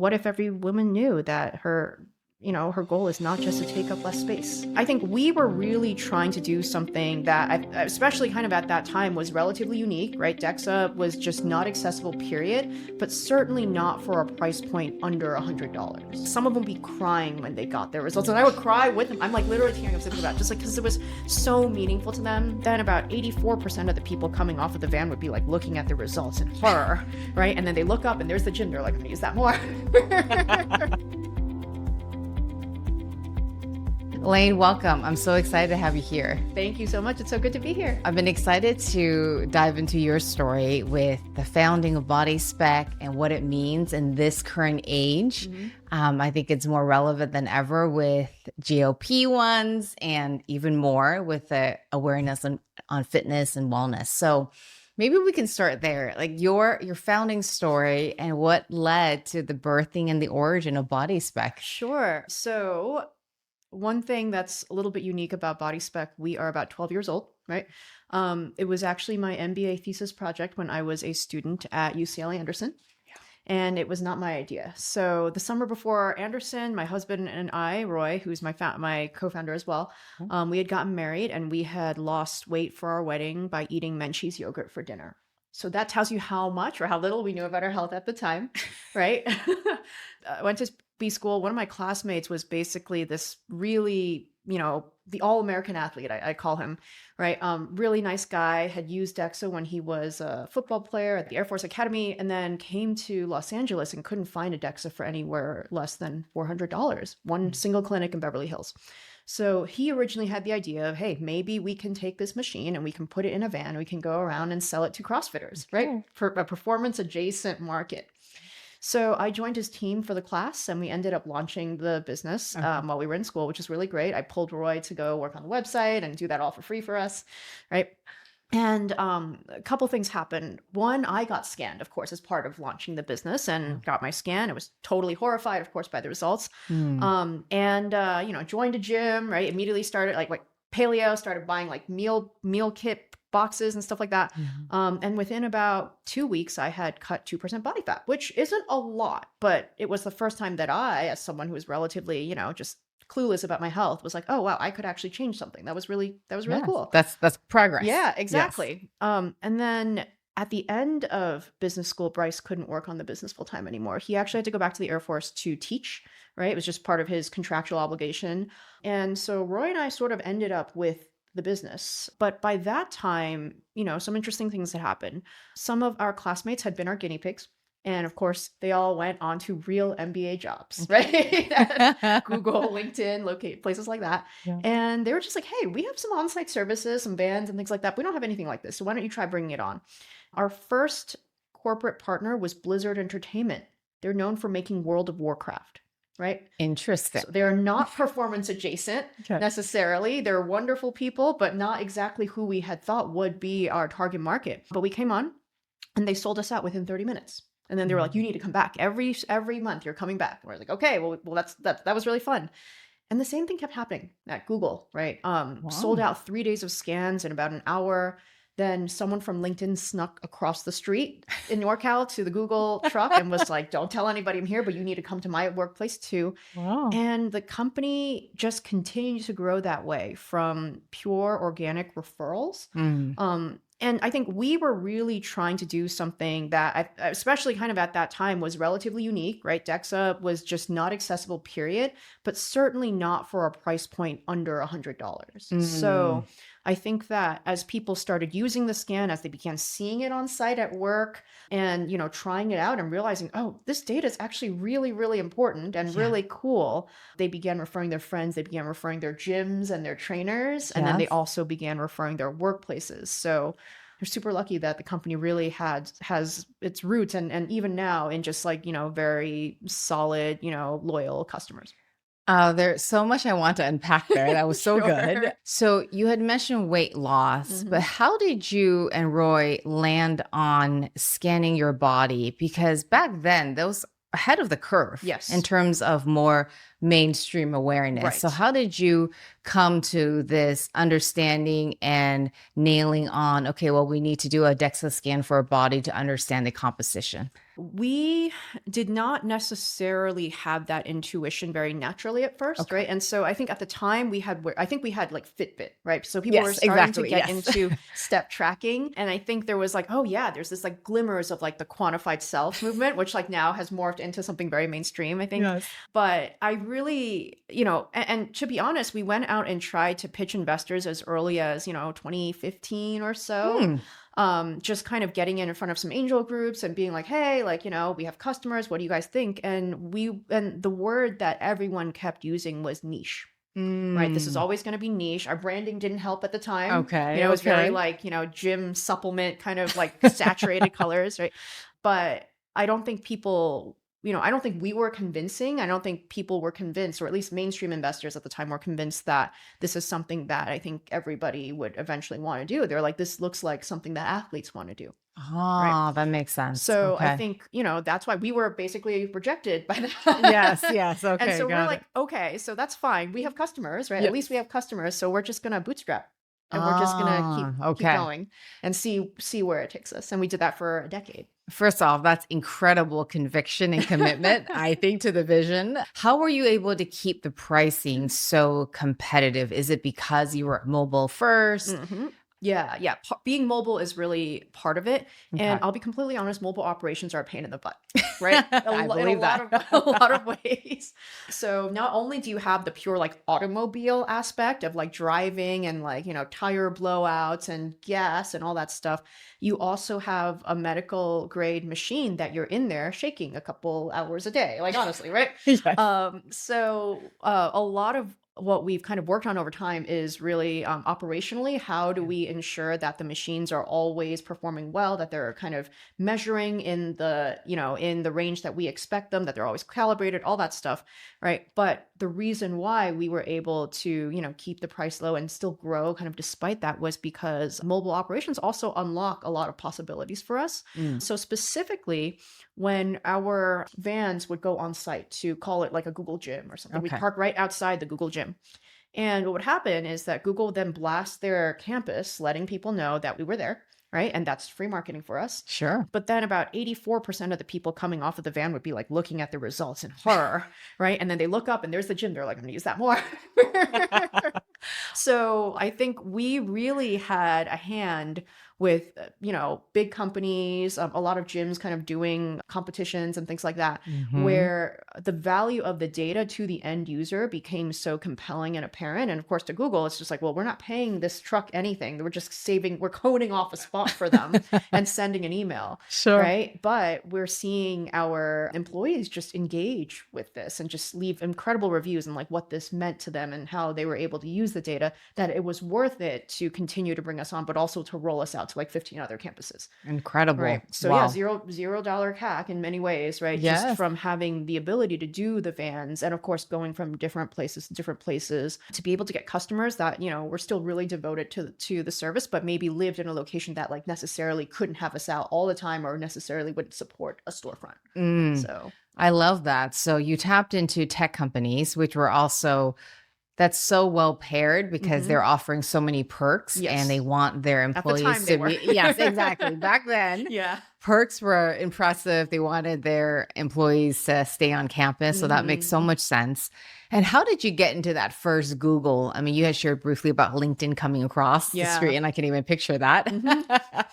What if every woman knew that her goal is not just to take up less space? I think we were really trying to do something that, especially kind of at that time, was relatively unique, right? DEXA was just not accessible, period, but certainly not for a price point under $100. Some of them be crying when they got their results, and I would cry with them. I'm like literally tearing up thinking about it, just like because it was so meaningful to them. Then about 84% of the people coming off of the van would be like looking at the results in horror, right? And then they look up and there's the gym. They're like, I'm gonna use that more. Elaine, welcome. I'm so excited to have you here. Thank you so much. It's so good to be here. I've been excited to dive into your story with the founding of BodySpec and what it means in this current age. I think it's more relevant than ever with GLP-1s and even more with the awareness on fitness and wellness. So maybe we can start there, like your founding story and what led to the birthing and the origin of BodySpec. Sure. So one thing that's a little bit unique about BodySpec, we are about 12 years old, right? It was actually my MBA thesis project when I was a student at UCLA Anderson. And it was not my idea. So the summer before Anderson, my husband and I, Roy, who's my co-founder as well, we had gotten married and we had lost weight for our wedding by eating Menchie's yogurt for dinner. So that tells you how much or how little we knew about our health at the time, right? I went to B school. One of my classmates was basically this really, the all-American athlete, I call him, right? Really nice guy, had used DEXA when he was a football player at the Air Force Academy, and then came to Los Angeles and couldn't find a DEXA for anywhere less than $400, one single clinic in Beverly Hills. So he originally had the idea of, hey, maybe we can take this machine and we can put it in a van, and we can go around and sell it to CrossFitters, right? For a performance adjacent market. So I joined his team for the class and we ended up launching the business while we were in school, which was really great. I pulled Roy to go work on the website and do that all for free for us, right? And a couple things happened. One, I got scanned, of course, as part of launching the business and got my scan. I was totally horrified, of course, by the results. Joined a gym, right? Immediately started like paleo, started buying like meal kit boxes and stuff like that. And within about 2 weeks, I had cut 2% body fat, which isn't a lot, but it was the first time that I, as someone who was relatively, just clueless about my health, was like, oh, wow, I could actually change something. That was really cool. That's progress. Yeah, exactly. Yes. And then at the end of business school, Bryce couldn't work on the business full time anymore. He actually had to go back to the Air Force to teach, right? It was just part of his contractual obligation. And so Roy and I sort of ended up with the business. But by that time, some interesting things had happened. Some of our classmates had been our guinea pigs. And of course, they all went on to real MBA jobs, right? Google, LinkedIn, locate places like that. Yeah. And they were just like, hey, we have some on-site services, some vans and things like that. But we don't have anything like this. So why don't you try bringing it on? Our first corporate partner was Blizzard Entertainment. They're known for making World of Warcraft. Right? Interesting. So they're not performance adjacent necessarily. They're wonderful people, but not exactly who we had thought would be our target market. But we came on and they sold us out within 30 minutes. And then they were like, you need to come back every month. You're coming back. We're like, okay, well, that was really fun. And the same thing kept happening at Google, right? Sold out 3 days of scans in about an hour. Then someone from LinkedIn snuck across the street in NorCal to the Google truck and was like, don't tell anybody I'm here, but you need to come to my workplace too. Wow. And the company just continued to grow that way from pure organic referrals. And I think we were really trying to do something that, especially kind of at that time, was relatively unique, right? DEXA was just not accessible, period, but certainly not for a price point under $100. So I think that as people started using the scan, as they began seeing it on site at work and, trying it out and realizing, oh, this data is actually really, really important and really cool, they began referring their friends, they began referring their gyms and their trainers, and then they also began referring their workplaces. So we're super lucky that the company really has its roots and even now in just like, very solid, loyal customers. There's so much I want to unpack there. That was so good. So you had mentioned weight loss, but how did you and Roy land on scanning your body? Because back then, those ahead of the curve in terms of more mainstream awareness. Right. So how did you come to this understanding and nailing on, okay, well, we need to do a DEXA scan for a body to understand the composition? We did not necessarily have that intuition very naturally at first, Okay. right? And so I think at the time I think we had like Fitbit, right? So people were Yes, starting to exactly. get Yes. into step tracking. And I think there was like, oh yeah, there's this like glimmers of like the quantified self movement, which like now has morphed into something very mainstream, I think. Yes. But I really, and to be honest, we went out and tried to pitch investors as early as, 2015 or so. Hmm. Just kind of getting in front of some angel groups and being like, hey, like, we have customers. What do you guys think? And the word that everyone kept using was niche. Right. This is Mm. always going to be niche. Our branding didn't help at the time. Okay. It was very Okay. like, gym supplement kind of like saturated colors. Right. But I don't think people, I don't think we were convincing. I don't think people were convinced, or at least mainstream investors at the time were convinced that this is something that I think everybody would eventually want to do. They're like, this looks like something that athletes want to do. Right. Ah, that makes sense. So I Okay. think, that's why we were basically rejected by Yes. that. Yes. And Okay. so we're Got it. like, okay, so that's fine. We have customers, right? At least we Yes. have customers. So we're just going to bootstrap and we're just going to Ah, keep okay. going and see where it takes us. And we did that for a decade. First off, that's incredible conviction and commitment, I think, to the vision. How were you able to keep the pricing so competitive? Is it because you were mobile first? Hmm. Yeah, yeah. Being mobile is really part of it. And Okay. I'll be completely honest, mobile operations are a pain in the butt, right? I In a believe lot that. of a lot of ways. So not only do you have the pure like automobile aspect of like driving and like, tire blowouts and gas and all that stuff, you also have a medical grade machine that you're in there shaking a couple hours a day. Like honestly, right? Yes. A lot of what we've kind of worked on over time is really operationally, how do we ensure that the machines are always performing well, that they're kind of measuring in the range that we expect them, that they're always calibrated, all that stuff, right? But the reason why we were able to keep the price low and still grow kind of despite that was because mobile operations also unlock a lot of possibilities for us. Mm. So specifically, when our vans would go on site to call it like a Google gym or something, we'd Okay. park right outside the Google gym. And what would happen is that Google would then blast their campus, letting people know that we were there, right? And that's free marketing for us. Sure. But then about 84% of the people coming off of the van would be like looking at the results in horror, right? And then they look up and there's the gym. They're like, I'm gonna use that more. So I think we really had a hand with, big companies, a lot of gyms kind of doing competitions and things like that, Mhm. where the value of the data to the end user became so compelling and apparent. And of course, to Google, it's just like, well, we're not paying this truck anything. We're coding off a spot for them and sending an email, Sure. right? But we're seeing our employees just engage with this and just leave incredible reviews and like what this meant to them and how they were able to use the data, that it was worth it to continue to bring us on, but also to roll us out to like 15 other campuses. Right. Incredible. So yeah, Wow. $0 CAC in many ways, right? Just Yes. from having the ability to do the vans and of course going from different places to different places to be able to get customers that, were still really devoted to the service, but maybe lived in a location that like necessarily couldn't have us out all the time or necessarily wouldn't support a storefront. Mm, So I love that. So you tapped into tech companies, which were also that's so well paired because mhm. they're offering so many perks and they Yes. want their At the employees time they to were. be, yes, exactly. Back then, Yeah. perks were impressive. They wanted their employees to stay on campus. So that makes so Mhm. much sense. And how did you get into that first Google? I mean, you had shared briefly about LinkedIn coming across the street, Yeah. and I can even picture that. Mhm.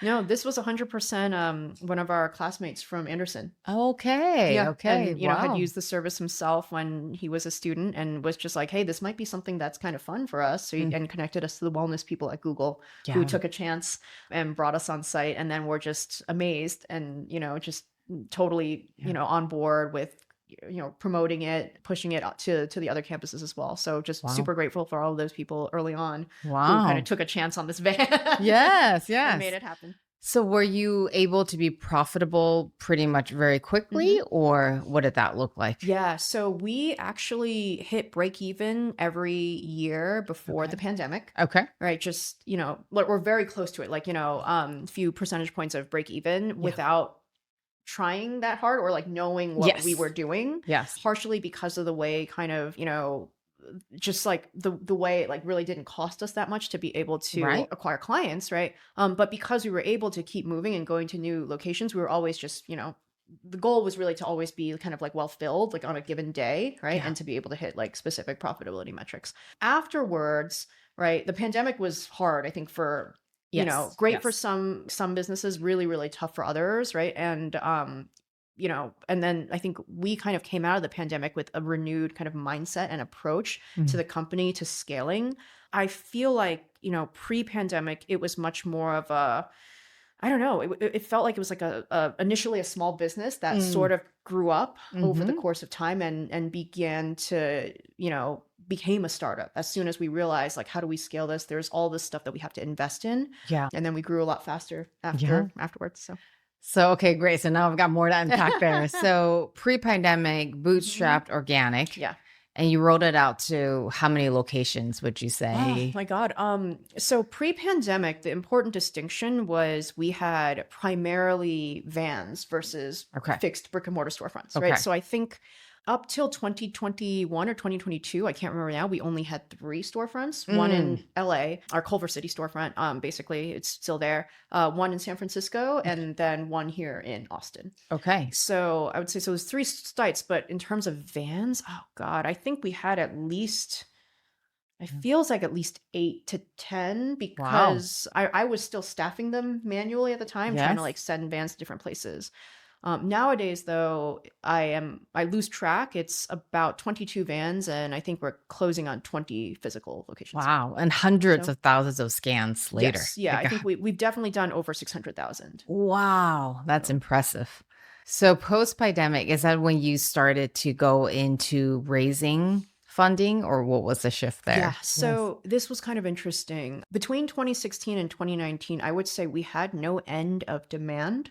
No, this was 100% one of our classmates from Anderson. Okay. Yeah, Okay. and had Wow. used the service himself when he was a student and was just like, "Hey, this might be something that's kind of fun for us." So Mm, and connected us to the wellness people at Google who yeah. took a chance and brought us on site, and then we're just amazed and just totally Yeah. on board with promoting it, pushing it out to the other campuses as well. So just Wow. super grateful for all of those people early on who kind of Wow. took a chance on this van Yes. and made Yes. it happen. So were you able to be profitable pretty much very quickly, Mhm. or what did that look like? Yeah, so we actually hit break even every year before the Okay. pandemic, Okay. right? Just, like we're very close to it, like, few percentage points of break even Yeah. without trying that hard or like knowing what we were Yes. doing, Yes. partially because of the way kind of, just like the way it like really didn't cost us that much to be able to Right. acquire clients, right? But because we were able to keep moving and going to new locations, we were always just, the goal was really to always be kind of like well filled, like on a given day, right? Yeah. And to be able to hit like specific profitability metrics. Afterwards, right? The pandemic was hard, I think, for Yes. great for Yes. some businesses, really, really tough for others, right? And then I think we kind of came out of the pandemic with a renewed kind of mindset and approach to Mm. the company to scaling. I feel like, pre-pandemic, it was much more of a, I don't know, it felt like it was like initially a small business that Mm. sort of grew up over the Hmm. course of time and began to, became a startup as soon as we realized like, how do we scale this? There's all this stuff that we have to invest in. Yeah. And then we grew a lot faster Yeah. afterwards. So So, okay, great. So now I've got more to unpack there. So pre-pandemic, Mhm. bootstrapped, organic, Yeah. and you rolled it out to how many locations would you Oh say? my God. So pre-pandemic, the important distinction was we had primarily vans versus Okay. fixed brick and mortar storefronts, right? Okay. So I think up till 2021 or 2022, I can't remember now, we only had 3 storefronts, one Mm. in LA, our Culver City storefront, basically it's still there, one in San Francisco, and then one here in Austin. Okay. So I would say, so it was 3 sites, but in terms of vans, oh God, I think we had at least, it feels like at least 8 to 10 Wow. because I was still staffing them manually at the time, trying to Yes. like send vans to different places. Nowadays, though, I lose track. It's about 22 vans, and I think we're closing on 20 physical locations. Wow. And hundreds So of thousands of scans later. yes, yeah, I Like, think we've definitely done over 600,000. wow. That's So. impressive. So post-pandemic, is that when you started to go into raising funding or what was the shift Yeah, there? Yes. so this was kind of interesting. Between 2016 and 2019, I would say we had no end of demand,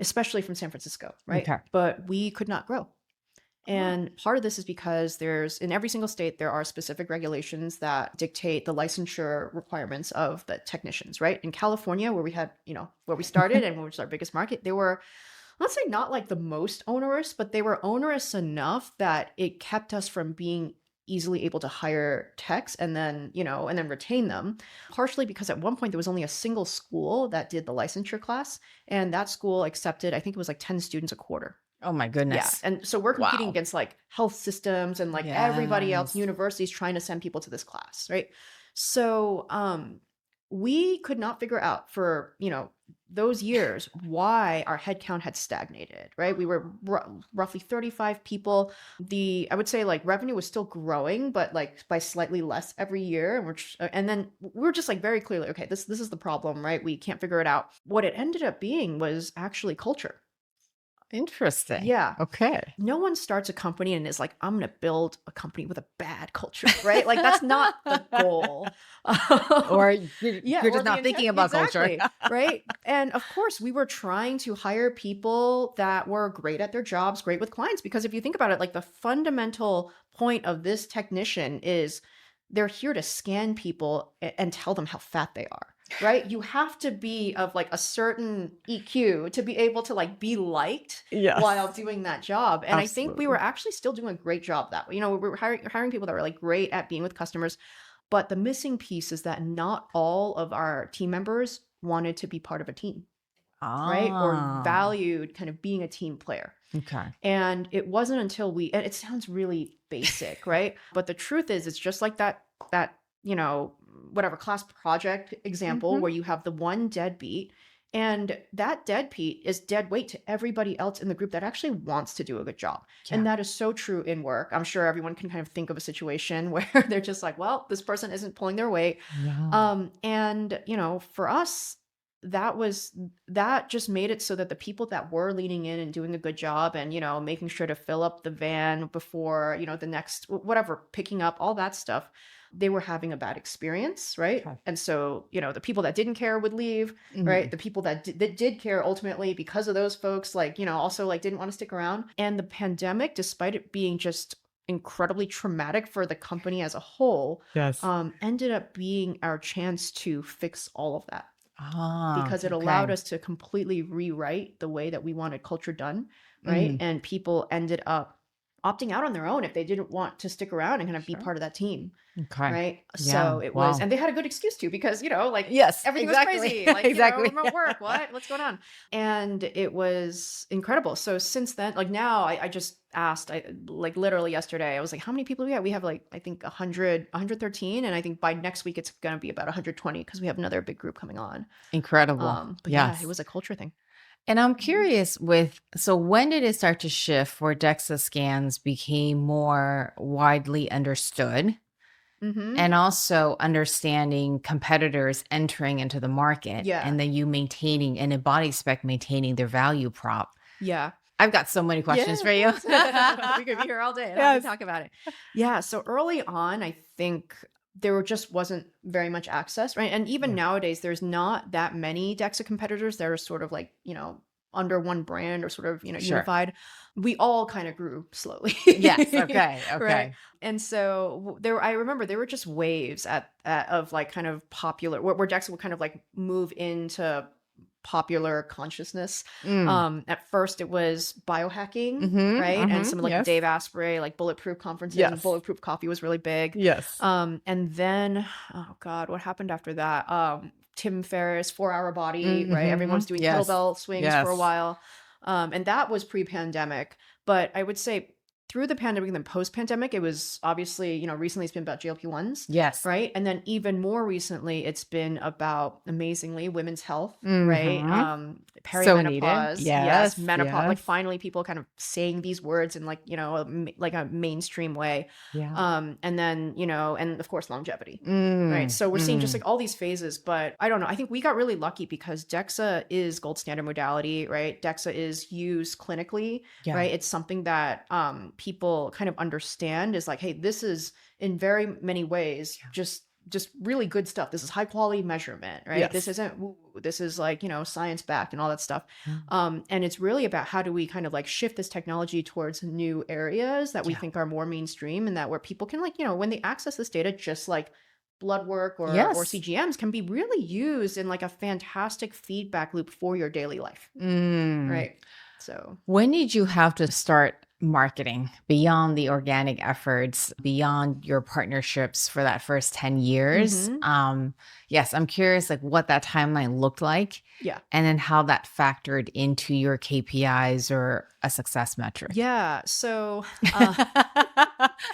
especially from San Francisco, right? Okay. But we could not grow. Ah. And part of this is because there's in every single state, there are specific regulations that dictate the licensure requirements of the technicians, right? In California, where we had, where we started and which was our biggest market, they were, let's say not like the most onerous, but they were onerous enough that it kept us from being easily able to hire techs and then retain them. Partially because at one point there was only a single school that did the licensure class, and that school accepted, I think it was like 10 students a quarter. Oh my Yeah, goodness. and so we're competing Wow. against like health systems and like everybody else, Yes. universities trying to send people to this class, right? So we could not figure out for, those years why our headcount had stagnated, right? We were roughly 35 people. I would say like revenue was still growing, but like by slightly less every year. And then we're just like very clearly, okay, this is the problem, right? We can't figure it out. What it ended up being was actually culture. Interesting. Yeah, Okay. no one starts a company and is like, I'm going to build a company with a bad culture, right? Like that's not the goal. Or you're, Yeah, you're or just the not intent. thinking about culture. Exactly, right? And of course, we were trying to hire people that were great at their jobs, great with clients, because if you think about it, like the fundamental point of this technician is they're here to scan people and tell them how fat they are. Right? You have to be of like a certain EQ to be able to like be liked while Yes. doing that job. And I think we were Absolutely. actually still doing a great job that way. We were hiring people that were like great at being with customers. But the missing piece is that not all of our team members wanted to be part of a team, right? Or Ah. valued kind of being a team player. Okay. And it wasn't until and it sounds really basic, right? But the truth is, it's just like that, whatever class project example Mhm. where you have the one deadbeat, and that deadbeat is dead weight to everybody else in the group that actually wants to do a good job. Yeah. And that is so true in work. I'm sure everyone can kind of think of a situation where they're just like, well, this person isn't pulling their weight. Yeah. And for us, that just made it so that the people that were leaning in and doing a good job and making sure to fill up the van before the next whatever, picking up all that stuff, they were having a bad experience, right? Okay. And so the people that didn't care would leave, right? Mhm. The people that did care ultimately, because of those folks, like also like didn't want to stick around. And the pandemic, despite it being just incredibly traumatic for the company as a whole, Yes. ended up being our chance to fix all of that, Ah, because it allowed okay. us to completely rewrite the way that we wanted culture done, right? Mhm. And people ended up opting out on their own if they didn't want to stick around and kind of be Sure. part of that team. Okay. Right. Yeah. So it was, Wow. and they had a good excuse to, because, like Yes, everything was exactly. crazy, like, Exactly. remote work, what's going on? And it was incredible. So since then, like now I just asked, like literally yesterday, I was like, how many people do we have? We have like, I think 113. And I think by next week, it's going to be about 120 because we have another big group coming on. Incredible. But yeah, it Yes. was a culture thing. And I'm curious so when did it start to shift where DEXA scans became more widely understood Mm-hmm. and also understanding competitors entering into the market Yeah. and then you maintaining and in BodySpec maintaining their value prop? Yeah. I've got so many questions for you. We could be here all day and Yes. talk about it. Yeah. So early on, I think there just wasn't very much access, right? And even Yeah. nowadays, there's not that many DEXA competitors that are sort of like, under one brand or sort of, Sure. unified. We all kind of grew slowly. Yes. Okay. Okay. Right. And so I remember there were just waves of like kind of popular, where DEXA would kind of like move into popular consciousness. At first it was biohacking, right? And some of like Yes. Dave Asprey, like bulletproof conferences, and Yes. bulletproof coffee was really big. Yes. And then, oh God, what happened after that? Tim Ferriss, 4 Hour Body, right? Everyone's doing Yes. kettlebell swings for a Yes. while. And that was pre-pandemic. But I would say through the pandemic and then post-pandemic, it was obviously, recently it's been about GLP-1s. Yes. Right. And then even more recently, it's been about, amazingly, women's health, right? So needed. Perimenopause. Yes. Menopause. Yes. Like finally people kind of saying these words in like, like a mainstream way. Yeah. And then, and of course, longevity. Right. So we're seeing just like all these phases, but I don't know. I think we got really lucky because DEXA is gold standard modality, right? DEXA is used clinically, Yeah. right? It's something that people kind of understand is like, hey, this is in very many ways just really good stuff. This is high quality measurement, right? Yes. This isn't woo, this is like, science backed and all that stuff. Mm. And it's really about how do we kind of like shift this technology towards new areas that we think are more mainstream, and that where people can like, when they access this data, just like blood work or Yes. CGMs can be really used in like a fantastic feedback loop for your daily life. Right. So when did you have to start marketing beyond the organic efforts, beyond your partnerships for that first 10 years? Yes, I'm curious like what that timeline looked like. Yeah. And then how that factored into your KPIs or a success metric. Yeah. So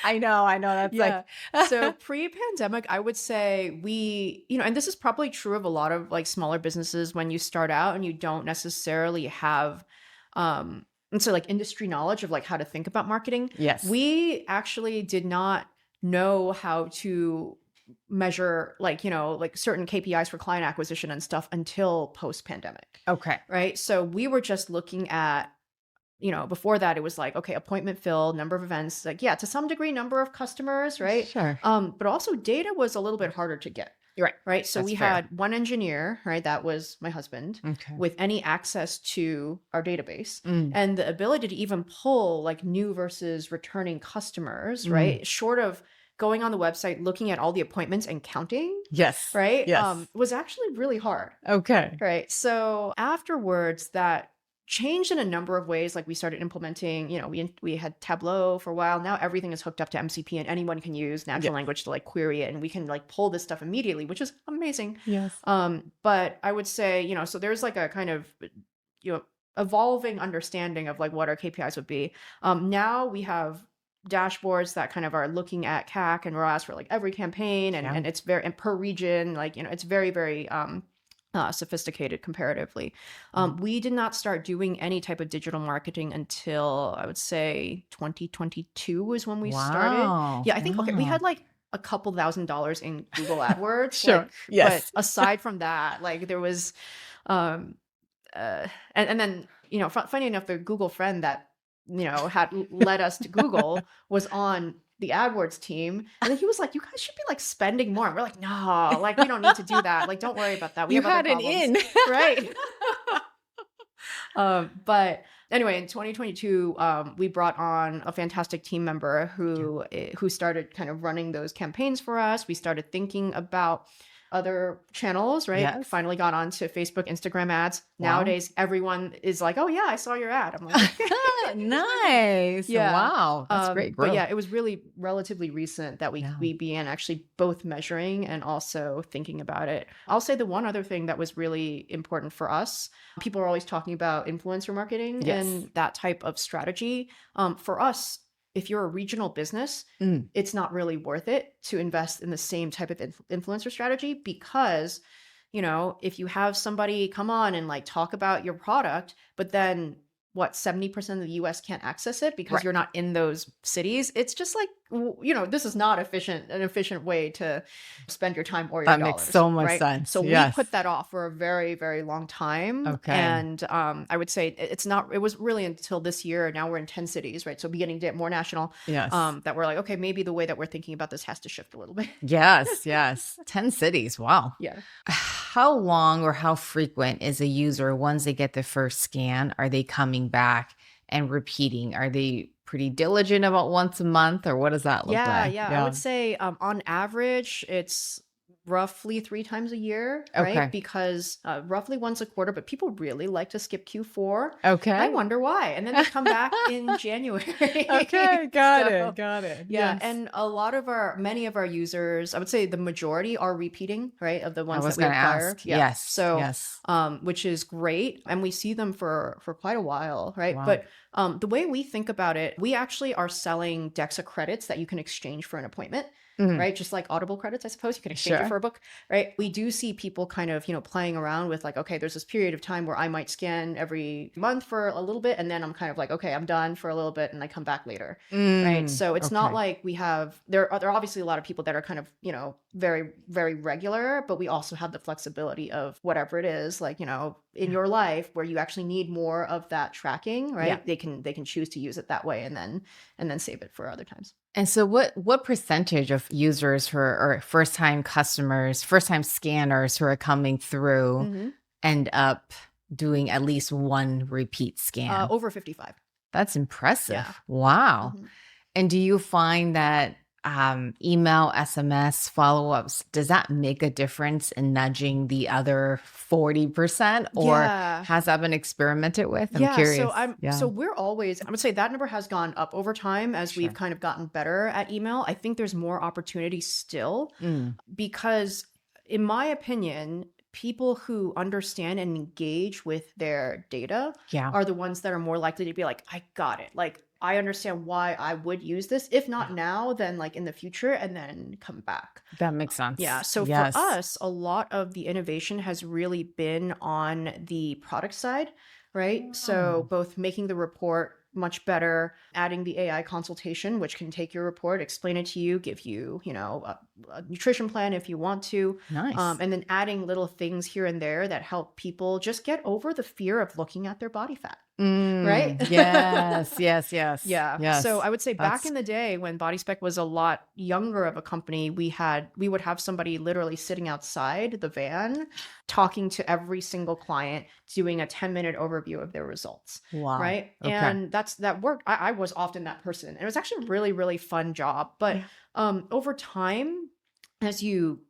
I know. That's like so pre-pandemic, I would say we, and this is probably true of a lot of like smaller businesses when you start out and you don't necessarily have and so like industry knowledge of like how to think about marketing. Yes. We actually did not know how to measure like, like certain KPIs for client acquisition and stuff until post-pandemic. Okay. Right. So we were just looking at, before that it was like, okay, appointment filled, number of events, like, yeah, to some degree, number of customers, right? Sure. But also data was a little bit harder to get. Right. Right. So That's we fair. had one engineer, right? That was my husband, Okay. with any access to our database Mm. and the ability to even pull like new versus returning customers, right? Short of going on the website, looking at all the appointments and counting, Yes. right? Yes. Was actually really hard. Okay. Right. So afterwards, that changed in a number of ways. Like we started implementing, we had Tableau for a while. Now everything is hooked up to MCP and anyone can use natural language to like query it, and we can like pull this stuff immediately, which is amazing. Yes. But I would say, so there's like a kind of, evolving understanding of like what our KPIs would be. Now we have dashboards that kind of are looking at CAC and ROAS for like every campaign, and it's very, and per region, like, it's very, very, sophisticated comparatively. We did not start doing any type of digital marketing until I would say 2022 was when we started. Yeah, I think, okay, we had like a couple $1,000s in Google AdWords. Sure. Like, Yes. But aside from that, like there was, and then, funny enough, the Google friend that, had led us to Google was on the AdWords team. And then he was like, you guys should be like spending more. And we're like, no, like we don't need to do that. Like, don't worry about that. We You have had other an problems. in. Right. Anyway, in 2022, we brought on a fantastic team member who started kind of running those campaigns for us. We started thinking about other channels, right? Yes. Finally got onto Facebook, Instagram ads. Wow. Nowadays, everyone is like, oh yeah, I saw your ad. I'm like, Nice. yeah. Wow. That's great But growth. yeah, it was really relatively recent that Yeah. we began actually both measuring and also thinking about it. I'll say the one other thing that was really important for us, people are always talking about influencer marketing Yes. and that type of strategy. For us, if you're a regional business, it's not really worth it to invest in the same type of influencer strategy because, you know, if you have somebody come on and like talk about your product, but then what, 70% of the US can't access it because Right. you're not in those cities, it's just like, you know, this is not an efficient way to spend your time or your That makes dollars, so much right? sense. So we Yes. put that off for a very, very long time. Okay. And I would say it was really until this year, now we're in 10 cities, right? So beginning to get more national, Yes. that we're like, okay, maybe the way that we're thinking about this has to shift a little bit. Yes. Yes. 10 cities. Wow. Yeah. How long or how frequent is a user once they get the first scan? Are they coming back and repeating? Are they pretty diligent about once a month, or what does that look Yeah, like? yeah. I would say on average, it's roughly 3 times a year, right? Okay. Because roughly once a quarter, but people really like to skip Q4. Okay. I wonder why. And then they come back in January. Okay. Got So, it. Got it. yeah. Yes. And many of our users, I would say the majority are repeating, right? Of the I ones was that we going to acquire. ask. Yeah. Yes. So, yes. which is great. And we see them for quite a while, right? Wow. But the way we think about it, we actually are selling DEXA credits that you can exchange for an appointment. Right? Just like Audible credits, I suppose you can exchange it for a book, right? We do see people kind of, you know, playing around with like, okay, there's this period of time where I might scan every month for a little bit. And then I'm kind of like, okay, I'm done for a little bit and I come back later. Right. So it's not like we have, there are obviously a lot of people that are kind of, you know, very, very regular, but we also have the flexibility of whatever it is, like, you know, in your life where you actually need more of that tracking, right? Yeah. They can choose to use it that way and then save it for other times. And so what percentage of users or first-time customers, first-time scanners who are coming through end up doing at least one repeat scan? Over 55. That's impressive. Yeah. Wow. And do you find that email, SMS, follow-ups, does that make a difference in nudging the other 40%? Or has that been experimented with? I'm curious. So we're always, I would say that number has gone up over time as we've kind of gotten better at email. I think there's more opportunity still because in my opinion, people who understand and engage with their data are the ones that are more likely to be like, I got it. Like, I understand why I would use this. If not now, then like in the future and then come back. That makes sense. Yeah. So for us, a lot of the innovation has really been on the product side, right? So both making the report much better, adding the AI consultation, which can take your report, explain it to you, give you, you know, a nutrition plan if you want to. Nice. And then adding little things here and there that help people just get over the fear of looking at their body fat. Right? Yes. Yeah. Yes. So I would say back in the day when BodySpec was a lot younger of a company, we would have somebody literally sitting outside the van talking to every single client, doing a 10-minute overview of their results. Wow. Right. Okay. And that worked. I was often that person. And it was actually a really, really fun job. But over time, as you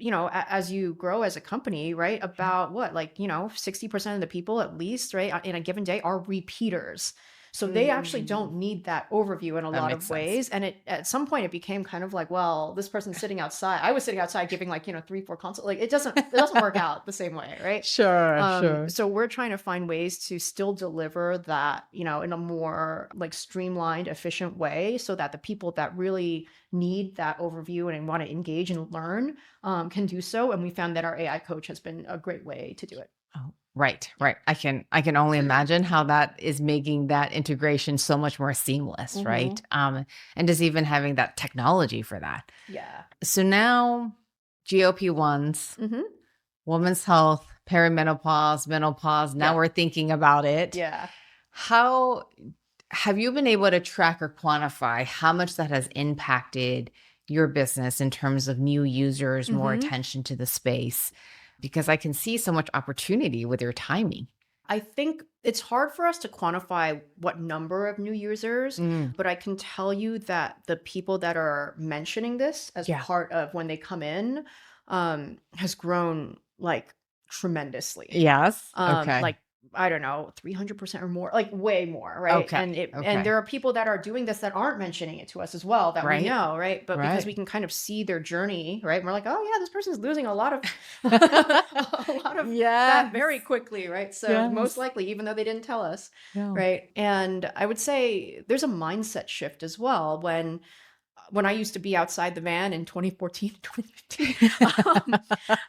as you grow as a company, right, about what, like, 60% of the people at least, right, in a given day are repeaters. So they actually don't need that overview in a lot of ways. And at some point it became kind of like, well, this person's sitting outside. I was sitting outside giving like, 3-4 consults. Like it doesn't work out the same way, right? Sure. So we're trying to find ways to still deliver that, in a more like streamlined, efficient way so that the people that really need that overview and want to engage and learn can do so. And we found that our AI coach has been a great way to do it. Oh, right. I can only imagine how that is making that integration so much more seamless, right? And just even having that technology for that. Yeah. So now GLP-1s, women's health, perimenopause, menopause, now we're thinking about it. Yeah. How have you been able to track or quantify how much that has impacted your business in terms of new users, more attention to the space? Because I can see so much opportunity with your timing. I think it's hard for us to quantify what number of new users, but I can tell you that the people that are mentioning this as part of when they come in has grown like tremendously. Yes. Okay. Like, I don't know, 300% or more, like way more, right? Okay. And Okay. there are people that are doing this that aren't mentioning it to us as well, that we Right. know, right? But because we Right. can kind of see their journey, right? And we're like, oh yeah, this person's losing a lot of a lot of fat Yes. very quickly, right? So most Yes. likely, even though they didn't tell us, Yeah. right? And I would say there's a mindset shift as well when I used to be outside the van in 2014, 2015,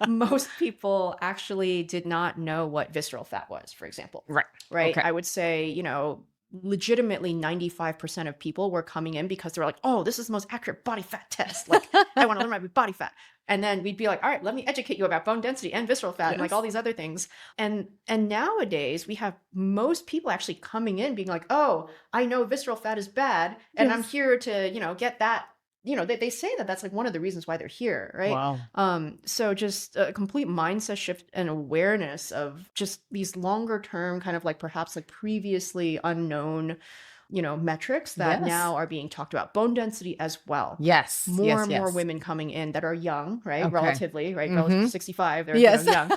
most people actually did not know what visceral fat was, for example, Right. right? Okay. I would say, legitimately 95% of people were coming in because they were like, oh, this is the most accurate body fat test. Like, I want to learn my body fat. And then we'd be like, all right, let me educate you about bone density and visceral fat and like all Yes. these other things. And nowadays we have most people actually coming in being like, oh, I know visceral fat is bad, and I'm Yes. here to, get that. They say that that's like one of the reasons why they're here, right? Wow. So just a complete mindset shift and awareness of just these longer term kind of like perhaps like previously unknown, metrics that Yes. now are being talked about. Bone density as well. Yes. More Yes. and more Yes. women coming in that are young, right? Okay. Relatively, right? Relative to Mm-hmm. 65, they're, Yes. young,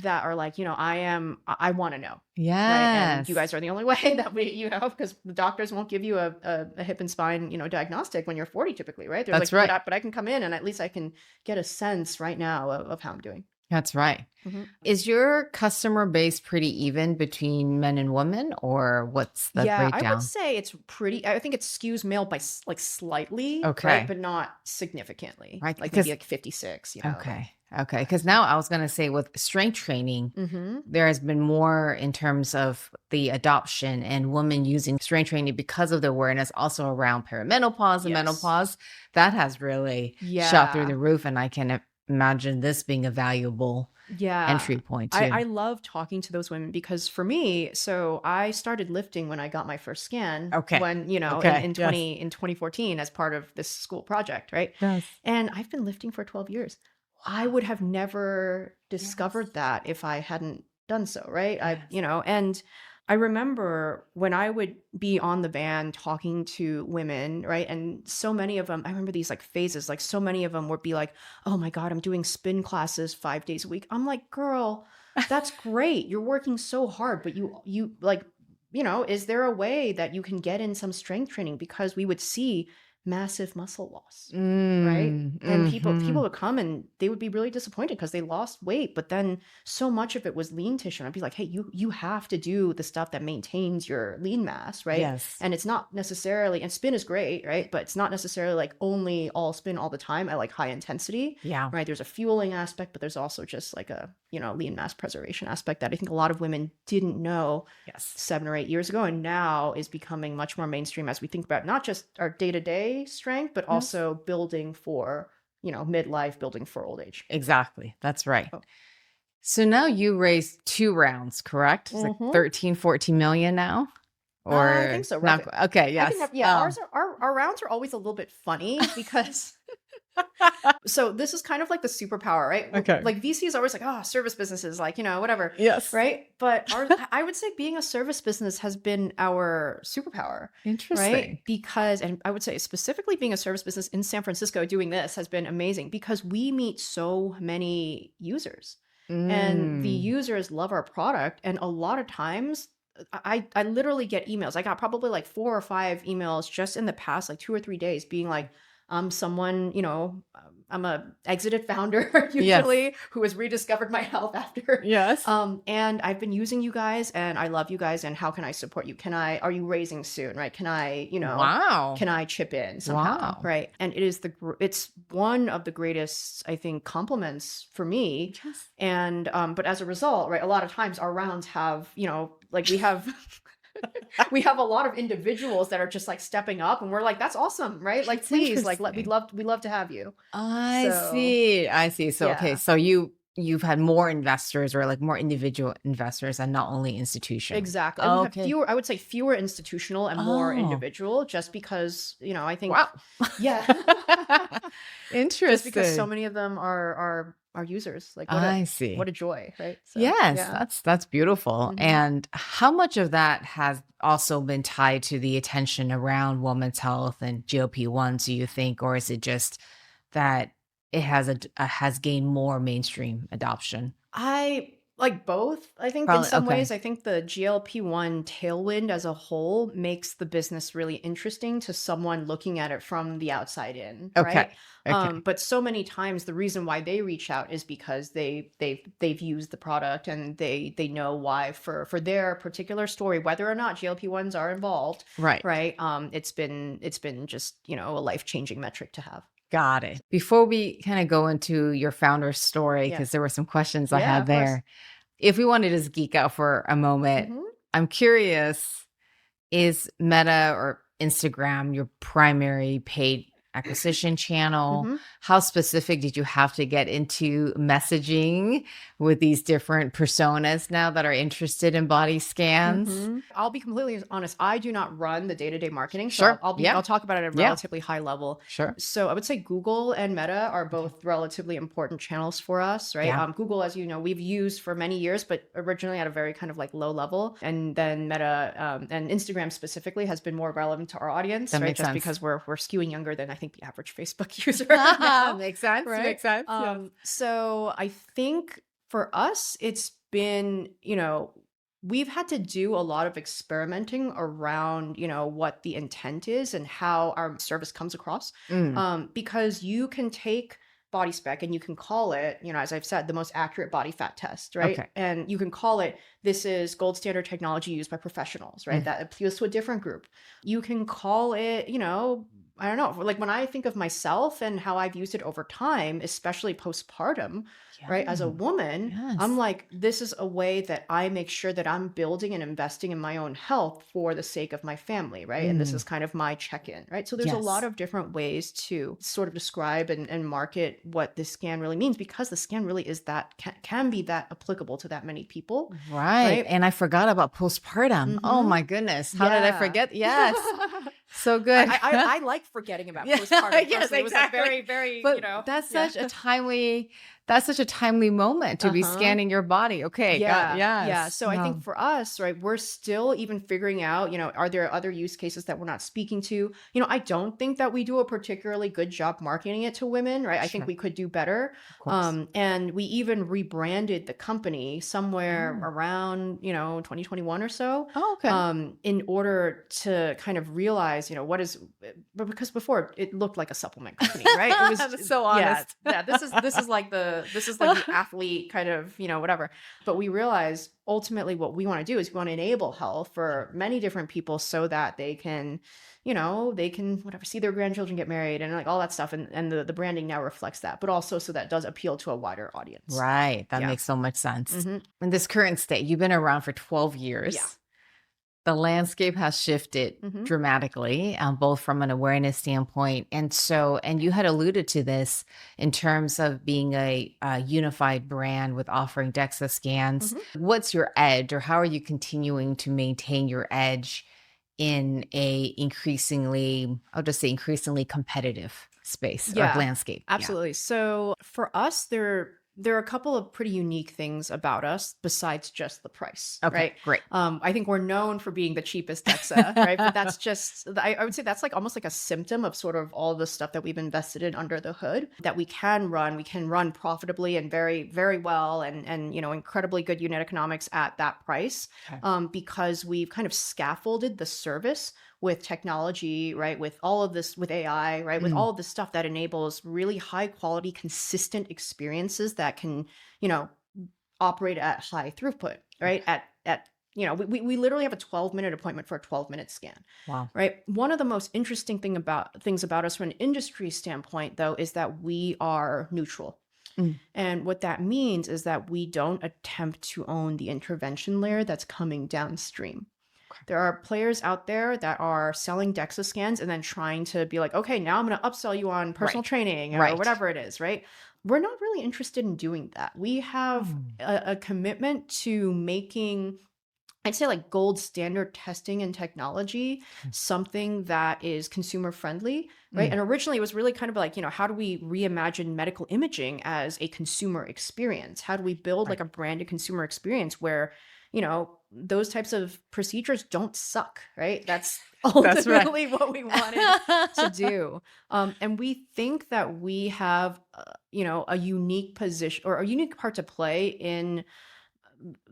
that are like, I want to know. Right. And you Yes. guys are the only way that because the doctors won't give you a hip and spine, diagnostic when you're 40 typically, right? They're That's like, right. but I can come in and at least I can get a sense right now of how I'm doing. That's right. Mhm. Is your customer base pretty even between men and women, or what's the Yeah, I would breakdown? say I think it skews male by like slightly, right? Okay. But not significantly, Right. like maybe Because like 56, okay. Okay. Because now I was going to say with strength training, Mm-hmm. there has been more in terms of the adoption and women using strength training because of the awareness also around perimenopause and Yes. menopause. That has really shot through Yeah. the roof. And I can imagine this being a valuable Yeah. entry point I too. love talking to those women because for me, so I started lifting when I got my first scan Okay. when, Okay. Yes. in 2014 as part of this school project, right? Yes. And I've been lifting for 12 years. I would have never Yes. discovered that if I hadn't done so, right? Yes. And I remember when I would be on the van talking to women, right? And so many of them, I remember these like phases, like so many of them would be like, oh my God, I'm doing spin classes 5 days a week. I'm like, girl, that's great. You're working so hard, but you like, is there a way that you can get in some strength training? Because we would see massive muscle loss, right? And people Mhm. would come and they would be really disappointed because they lost weight, but then so much of it was lean tissue. And I'd be like, hey, you have to do the stuff that maintains your lean mass, right? Yes. And it's not necessarily, and spin is great, right? But it's not necessarily like only all spin all the time at like high intensity, Yeah. right? There's a fueling aspect, but there's also just like a, lean mass preservation aspect that I think a lot of women didn't know Yes. 7 or 8 years ago, and now is becoming much more mainstream as we think about not just our day-to-day strength, but Yes. also building for, midlife, building for old age. Exactly. That's right. Oh. So now you raised 2 rounds, correct? It's like Mm-hmm. 13, 14 million now? I think Or so, not? roughly. Okay. I think Yes. yeah, our rounds are always a little bit funny because so this is kind of like the superpower, right? Okay. Like VC is always like, oh, service businesses, like, whatever. Yes. Right. But I would say being a service business has been our superpower, Interesting. right? Because, and I would say specifically being a service business in San Francisco doing this has been amazing because we meet so many users and the Mm. users love our product. And a lot of times I literally get emails. I got probably like 4 or 5 emails just in the past, like 2 or 3 days being like, someone, I'm a exited founder Yes. usually who has rediscovered my health after. Yes. And I've been using you guys and I love you guys. And how can I support you? Are you raising soon? Right. Can I, Wow. can I chip in somehow? Wow. Right. And it is it's one of the greatest, I think, compliments for me. Yes. And, but as a result, right, a lot of times our rounds have, like we have we have a lot of individuals that are just like stepping up and we're like, that's awesome, right? Like, That's please, like, interesting. we'd love to have you. I So see. I see. So, okay. yeah, So you've had more investors or like more individual investors and not only institutional. exactly. And we have Okay. I would say fewer institutional and more Oh, individual just because, I think, wow. yeah, Interesting. just because so many of them are users. Like I see. what a joy, right? So Yes, yeah. that's beautiful. Mhm. And how much of that has also been tied to the attention around women's health and GLP-1s, do you think? Or is it just that it has gained more mainstream adoption? I like both. I think in Probably some ways, okay. I think the GLP-1 tailwind as a whole makes the business really interesting to someone looking at it from the outside in, Okay. right? Okay. But so many times the reason why they reach out is because they've used the product and they know why for their particular story, whether or not GLP-1s are involved, Right. right? It's been just, a life-changing metric to have. Got it. Before we kind of go into your founder's story, Yeah. because there were some questions I Yeah, had of course. there, if we wanted to just geek out for a moment, Mhm. I'm curious, is Meta or Instagram your primary paid acquisition channel? Mhm. How specific did you have to get into messaging with these different personas now that are interested in body scans? I'll be completely honest. I do not run the day-to-day marketing, so Sure. I'll Yeah. talk about it at a Yeah. relatively high level. Sure. So I would say Google and Meta are Okay. both relatively important channels for us, right? Yeah. Google, as you know, we've used for many years, but originally at a very kind of like low level, and then Meta and Instagram specifically has been more relevant to our audience, That right? makes Just sense. because we're skewing younger than I think the average Facebook user now, Makes sense. right? Makes sense. Yes. So I think for us, it's been, we've had to do a lot of experimenting around, what the intent is and how our service comes across. Mm, Because you can take body spec and you can call it, as I've said, the most accurate body fat test, right? okay. And you can call it, this is gold standard technology used by professionals, right? Mm, That appeals to a different group. You can call it, I don't know, like when I think of myself and how I've used it over time, especially postpartum, yeah. right? As a woman, I'm Yes. like, this is a way that I make sure that I'm building and investing in my own health for the sake of my family, right? And this Mm, is kind of my check-in, right? So there's a lot yes. of different ways to sort of describe and market what this scan really means because the scan really is that can be that applicable to that many people, Right. right? And I forgot about postpartum. Oh Mm-hmm. my goodness. How did I Yeah. forget? Yes. So I, good. I like forgetting about Yeah, postpartum yes, personally. It was a exactly. very, very, But yeah. that's such a timely moment to be Uh-huh. scanning your body. Okay, got Yeah, yeah. yes. So I think for us, right, we're still even figuring out, are there other use cases that we're not speaking to? I don't think that we do a particularly good job marketing it to women, right? I think Sure, we could do better. of course. And we even rebranded the company somewhere Oh. around, 2021 or so, Oh, okay. in order to kind of realize, but because before it looked like a supplement company, right? It was, That's so yeah, honest. yeah. This is like the athlete kind of, whatever. But we realize ultimately what we want to do is we want to enable health for many different people so that they can whatever see their grandchildren get married and like all that stuff. And the branding now reflects that, but also so that does appeal to a wider audience. Right. That Yeah. makes so much sense. Hmm. In this current state, you've been around for 12 Yeah. years. The landscape has shifted Hmm. dramatically, both from an awareness standpoint. And you had alluded to this in terms of being a unified brand with offering DEXA scans. Hmm. What's your edge, or how are you continuing to maintain your edge in I'll just say increasingly competitive space or Yeah, landscape? Yeah. absolutely. So for us, there are a couple of pretty unique things about us besides just the price, Okay, right? great. I think we're known for being the cheapest DEXA, right? But that's just, I would say that's like almost like a symptom of sort of all the stuff that we've invested in under the hood that we can run. We can run profitably and very, very well and incredibly good unit economics at that price, Okay. because we've kind of scaffolded the service with technology, right? With all of this, with AI, right? With Mm, all of this stuff that enables really high quality, consistent experiences that can, you know, operate at high throughput, right? okay. We literally have a 12-minute appointment for a 12-minute scan, Wow. right? One of the most interesting things about us from an industry standpoint, though, is that we are neutral. Mm, And what that means is that we don't attempt to own the intervention layer that's coming downstream. okay. There are players out there that are selling DEXA scans and then trying to be like, okay, now I'm going to upsell you on personal Right. training or Right. whatever it is, right? We're not really interested in doing that. We have Oh, a commitment to making, I'd say, like gold standard testing and technology, okay. something that is consumer friendly, right? Mm, And originally it was really kind of like, how do we reimagine medical imaging as a consumer experience? How do we build like right. a branded consumer experience where, those types of procedures don't suck, right? That's right. ultimately what we wanted to do. And we think that we have, a unique position or a unique part to play in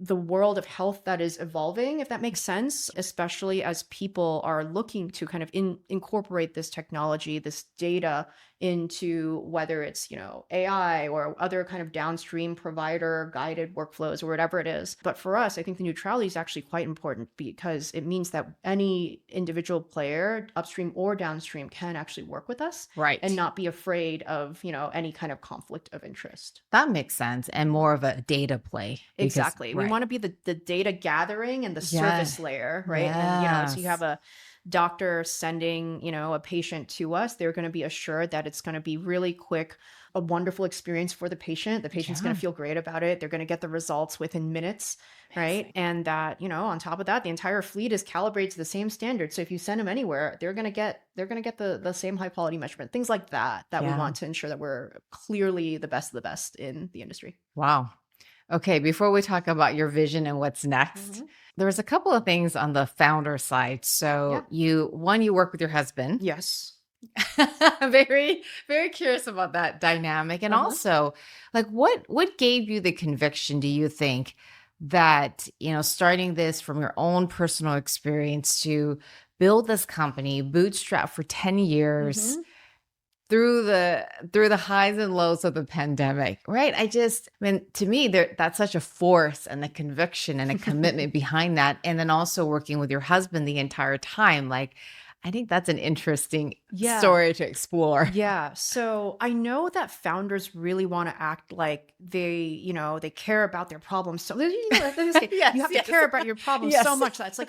the world of health that is evolving, if that makes sense, especially as people are looking to kind of incorporate this technology, this data into whether it's, AI or other kind of downstream provider guided workflows or whatever it is. But for us, I think the neutrality is actually quite important because it means that any individual player, upstream or downstream, can actually work with us Right. and not be afraid of, any kind of conflict of interest. That makes sense, and more of a data play because Exactly. We right. want to be the data gathering and the Yeah. service layer, right? And then, so you have Yes. a doctor sending, a patient to us, they're going to be assured that it's going to be really quick, a wonderful experience for the patient. The patient's going Yeah. to feel great about it. They're going to get the results within minutes, right? Amazing. And that, on top of that, the entire fleet is calibrated to the same standard. So if you send them anywhere, they're going to get the same high quality measurement, things like that we Yeah. want to ensure that we're clearly the best of the best in the industry. Wow. Okay, before we talk about your vision and what's next, Mhm. there was a couple of things on the founder side. So Yeah. you work with your husband. Yes. Very, very curious about that dynamic. And Uh-huh. also, like what gave you the conviction, do you think, that, starting this from your own personal experience to build this company, bootstrap for 10 years, Mhm. through the highs and lows of the pandemic, right? I mean, to me, that's such a force and a conviction and a commitment behind that. And then also working with your husband the entire time. Like, I think that's an interesting Yeah. story to explore. Yeah. So I know that founders really want to act like they care about their problems. So you Yes, have to yes. care about your problems so Yes. much that it's like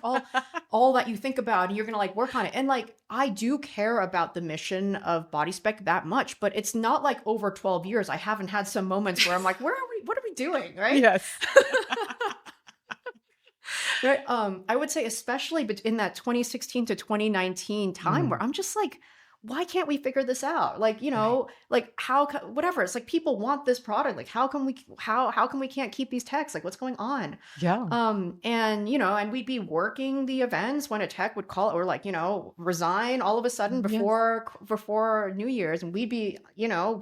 all that you think about and you're gonna like work on it. And like I do care about the mission of BodySpec that much, but it's not like over 12 years I haven't had some moments where I'm like, where are we? What are we doing? Right. Yes. Right. I would say especially in that 2016 to 2019 time where Mm, I'm just like, why can't we figure this out? Like, right. like whatever. It's like people want this product. Like, how come we can't keep these techs? Like, what's going on? Yeah. And and we'd be working the events when a tech would call or like, resign all of a sudden Yes. before New Year's, and we'd be,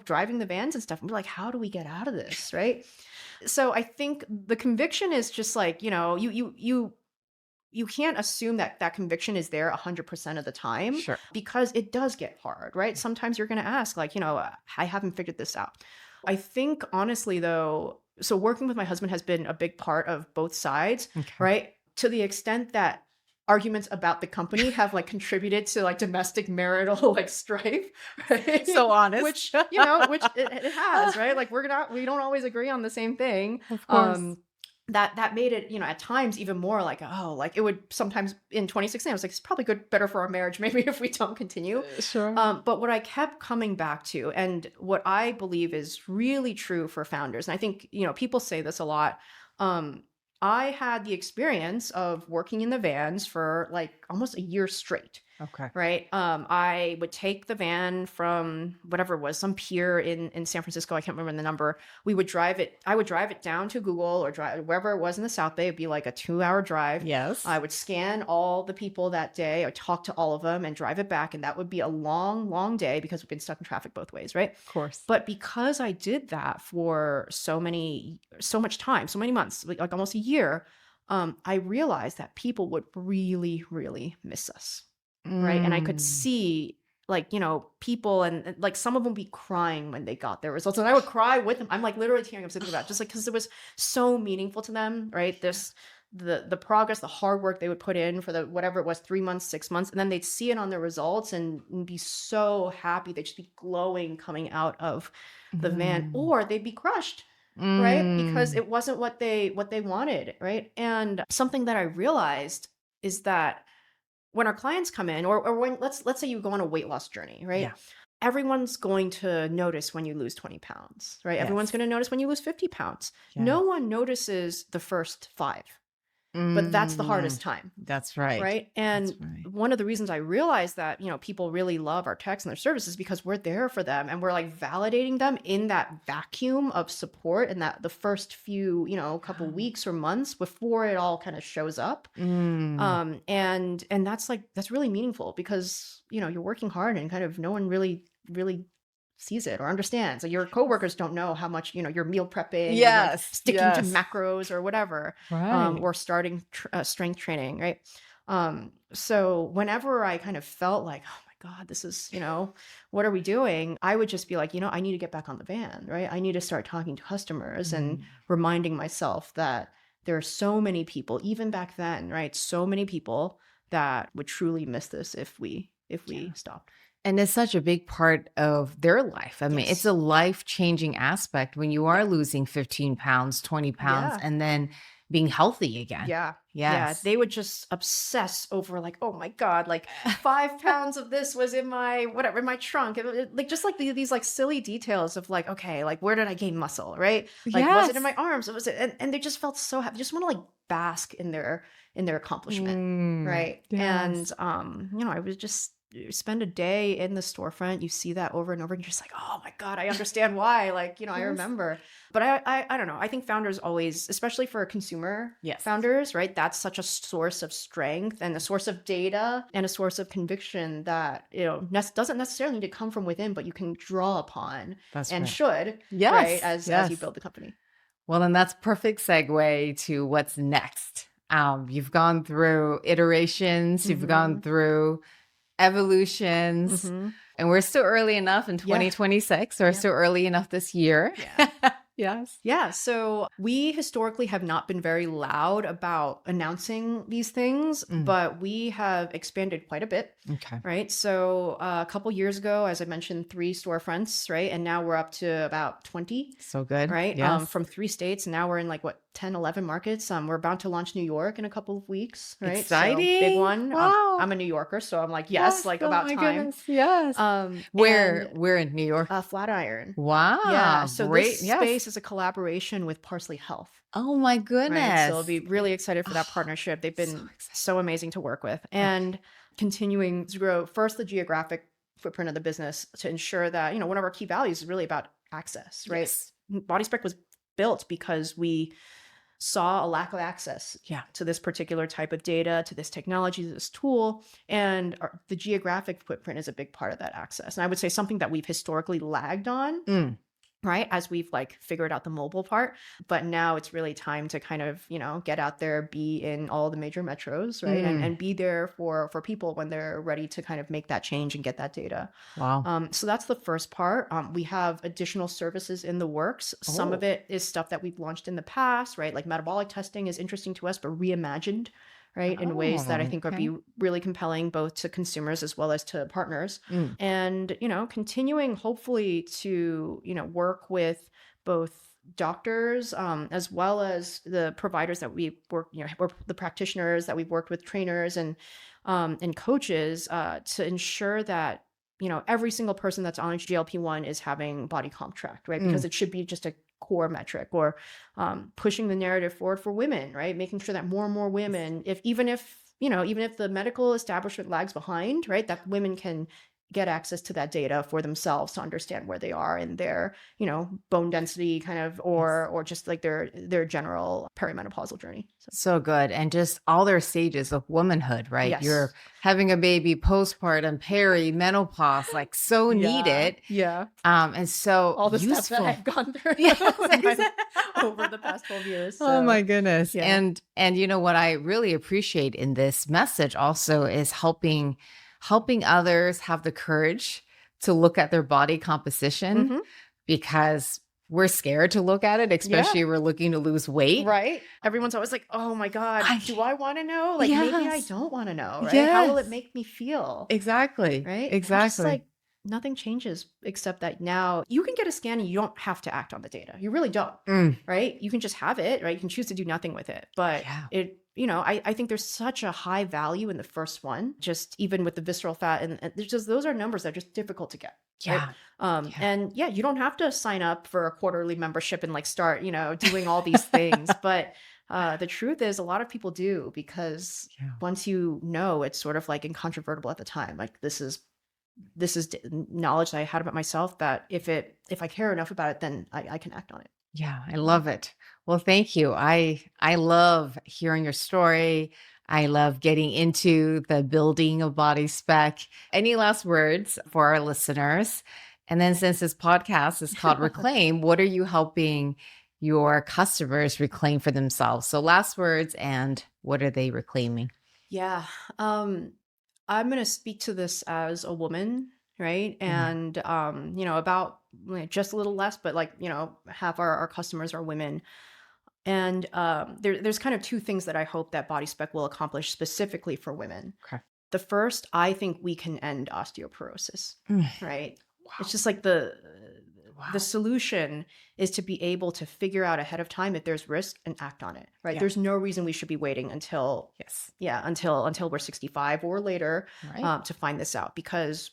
driving the vans and stuff. And we're like, how do we get out of this? Right. So I think the conviction is just like, you can't assume that that conviction is there 100% of the time Sure. because it does get hard, right? Sometimes you're going to ask like, I haven't figured this out. I think honestly though, so working with my husband has been a big part of both sides, Okay. right? To the extent that arguments about the company have like contributed to like domestic marital like strife, right? So honest. Which, which it has, right? Like we don't always agree on the same thing. Of course. Um, that made it, at times even more like, oh, like it would sometimes in 2016, I was like, it's probably better for our marriage, maybe if we don't continue. Sure. But what I kept coming back to, and what I believe is really true for founders, and I think, people say this a lot. I had the experience of working in the vans for like almost a year straight. Okay. Right. I would take the van from whatever it was, some pier in San Francisco. I can't remember the number. We would drive it. I would drive it down to Google or drive wherever it was in the South Bay. It'd be like a 2-hour drive. Yes. I would scan all the people that day. I would talk to all of them and drive it back. And that would be a long, long day because we've been stuck in traffic both ways. Right. Of course. But because I did that for so much time, so many months, like almost a year, I realized that people would really, really miss us. Right. And I could Mm. see like, people and like some of them be crying when they got their results. And I would cry with them. I'm like literally tearing up thinking about it, just like because it was so meaningful to them, right? The progress, the hard work they would put in for the whatever it was, 3 months, 6 months, and then they'd see it on their results and be so happy. They'd just be glowing coming out of the van, Mm. or they'd be crushed, right? Because Mm. it wasn't what they wanted, right? And something that I realized is that when our clients come in or when let's say you go on a weight loss journey, right? Yeah. Everyone's going to notice when you lose 20 pounds, right? Everyone's Yes. going to notice when you lose 50 pounds. Yeah. No one notices the first 5, but that's the Mm, hardest time. that's right. Right. That's And right. one of the reasons I realized that, people really love our techs and their services because we're there for them and we're like validating them in that vacuum of support and that the first few, couple Oh. weeks or months before it all kind of shows up. Mm, And that's really meaningful because, you're working hard and kind of no one really sees it or understands. Like your coworkers don't know how much, you're meal prepping or like yes, sticking to yes. macros or whatever, Right. or starting strength training, right? So whenever I kind of felt like, oh my God, this is, what are we doing? I would just be like, I need to get back on the van, right? I need to start talking to customers and Mm. reminding myself that there are so many people, even back then, right? So many people that would truly miss this if we stopped. And it's such a big part of their life. I mean, it's a Yes. life-changing aspect when you are Yeah. losing 15 pounds, 20 pounds, Yeah. and then being healthy again. Yeah. Yeah. Yes. They would just obsess over like, oh my God, like 5 pounds of this was in my whatever, in my trunk. Like just like these like silly details of like, okay, like where did I gain muscle? Right. Like, was it in Yes. my arms? Was it and they just felt so happy. Just want to like bask in their accomplishment. Mm, Right. And yes. I was just you spend a day in the storefront, you see that over and over, and you're just like, oh my God, I understand why. Like, I Yes. remember. But I don't know. I think founders always, especially for consumer Yes. founders, right? That's such a source of strength and a source of data and a source of conviction that, doesn't necessarily need to come from within, but you can draw upon That's and right. should, right? Yes. As you Yes. build the company. Well, then that's perfect segue to what's next. You've gone through iterations, you've gone Hmm. through evolutions, Hmm. and we're still early enough in Yeah. 2026, or Yeah. still early enough this year. Yeah. Yes. Yeah, so we historically have not been very loud about announcing these things, Mm, but we have expanded quite a bit, okay. right? So a couple years ago, as I mentioned, 3 storefronts, right? And now we're up to about 20, So good. right? Yes. From 3 states. And now we're in like what, 10, 11 markets. We're about to launch New York in a couple of weeks, right? So big Exciting. one. Wow. I'm a New Yorker, so I'm like, yes, Yes. like Oh about my time. goodness. Yes. Where And we're in New York. Flatiron. Yeah, Wow. so this Great. Yes. space is a collaboration with Parsley Health. Oh my Right. So I'll goodness. be really excited for that Oh, partnership. They've so been excited. so amazing to work with Okay. and continuing to grow first the geographic footprint of the business to ensure that, one of our key values is really about access, right? Yes. BodySpec was built because we saw a lack of access Yeah. to this particular type of data, to this technology, to this tool, and the geographic footprint is a big part of that access. And I would say something that we've historically lagged on, Mm. right, as we've like figured out the mobile part, but now it's really time to kind of get out there, be in all the major metros, right, Mm. and be there for people when they're ready to kind of make that change and get that data. Wow. So that's the first part. We have additional services in the works. Some of Oh. it is stuff that we've launched in the past, right? Like metabolic testing is interesting to us, but reimagined, right, in ways that I Oh, think would okay. be really compelling both to consumers as well as to partners. Mm. And, continuing hopefully to, work with both doctors as well as the providers that we work, or the practitioners that we've worked with, trainers and coaches to ensure that every single person that's on a GLP-1 is having body comp tracked, right? Because Mm. it should be just a core metric, or pushing the narrative forward for women, right? Making sure that more and more women, if even if the medical establishment lags behind, right, that women can get access to that data for themselves to understand where they are in their, bone density kind of, Yes. or just like their general perimenopausal journey. So So good. And just all their stages of womanhood, right? You're yes. having a baby, postpartum, peri, menopause, like so Yeah. needed. Yeah. And so All the steps that useful. I've gone through Yes. over the past 12 years. Oh So my goodness. yeah. And what I really appreciate in this message also is helping others have the courage to look at their body composition, Hmm. because we're scared to look at it, Yeah. especially if we're looking to lose weight. Right. Everyone's always like, oh my God, I do I want to know? Like maybe I Yes. don't want to know, right? How will it Yes. make me feel? Exactly. Right. And I'm just Exactly. like, nothing changes except that now you can get a scan and you don't have to act on the data. You really don't. Mm. Right. You can just have it, right? You can choose to do nothing with it. But Yeah. I think there's such a high value in the first one, just even with the visceral fat. And there's just, those are numbers that are just difficult to get. Right. Yeah. Yeah. And yeah, you don't have to sign up for a quarterly membership and like start, doing all these things, but The truth is, a lot of people do, because Yeah. once you know, it's sort of like incontrovertible at the time. Like this is knowledge that I had about myself, that if I care enough about it, then I can act on it. Yeah, I Mhm. love it. Well, thank you. I love hearing your story. I love getting into the building of body spec. Any last words for our listeners? And then since this podcast is called Reclaim, what are you helping your customers reclaim for themselves? So last words, and what are they reclaiming? Yeah. Um, I'm going to speak to this as a woman, right? Mm, And, about like, just a little less, but like, half our customers are women. And there's kind of two things that I hope that Body Spec will accomplish specifically for women. okay. The first, I think we can end osteoporosis, Mm, right? It's wow. just like the Wow. solution is to be able to figure out ahead of time if there's risk and act on it, right? Yeah. There's no reason we should be waiting until Yes. yeah, until we're 65 or later, Right. to find this out, because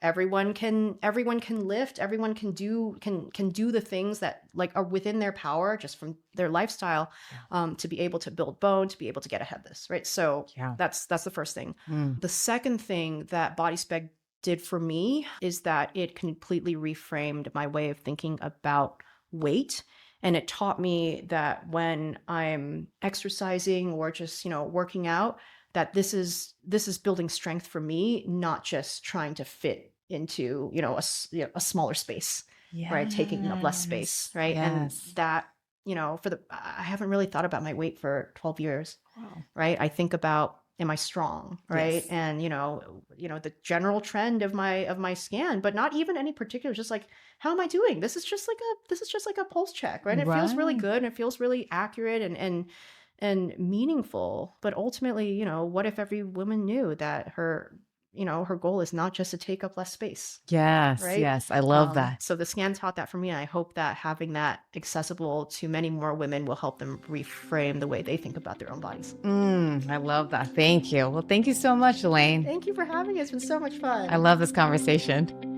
everyone can lift, everyone can do the things that like are within their power just from their lifestyle, Yeah. to be able to build bone, to be able to get ahead of this, right? So Yeah. that's the first thing. Mm, The second thing that Body Spec did for me is that it completely reframed my way of thinking about weight. And it taught me that when I'm exercising or just, working out, that this is building strength for me, not just trying to fit into, a smaller space, right? Taking up less space, yes. right? And Yes. that, I haven't really thought about my weight for 12 years, Wow. right? I think about, am I strong, right? Yes. And the general trend of my scan, but not even any particular, just like, how am I doing? This is just like a pulse check, right? It feels really Right. good and it feels really accurate and meaningful. But ultimately, what if every woman knew that her goal is not just to take up less space, Yes, right? yes, I love that. So the scan taught that for me, and I hope that having that accessible to many more women will help them reframe the way they think about their own bodies. I love that. Thank you. Well, thank you so much, Elaine. Thank you for having us. It's been so much I fun. love this conversation.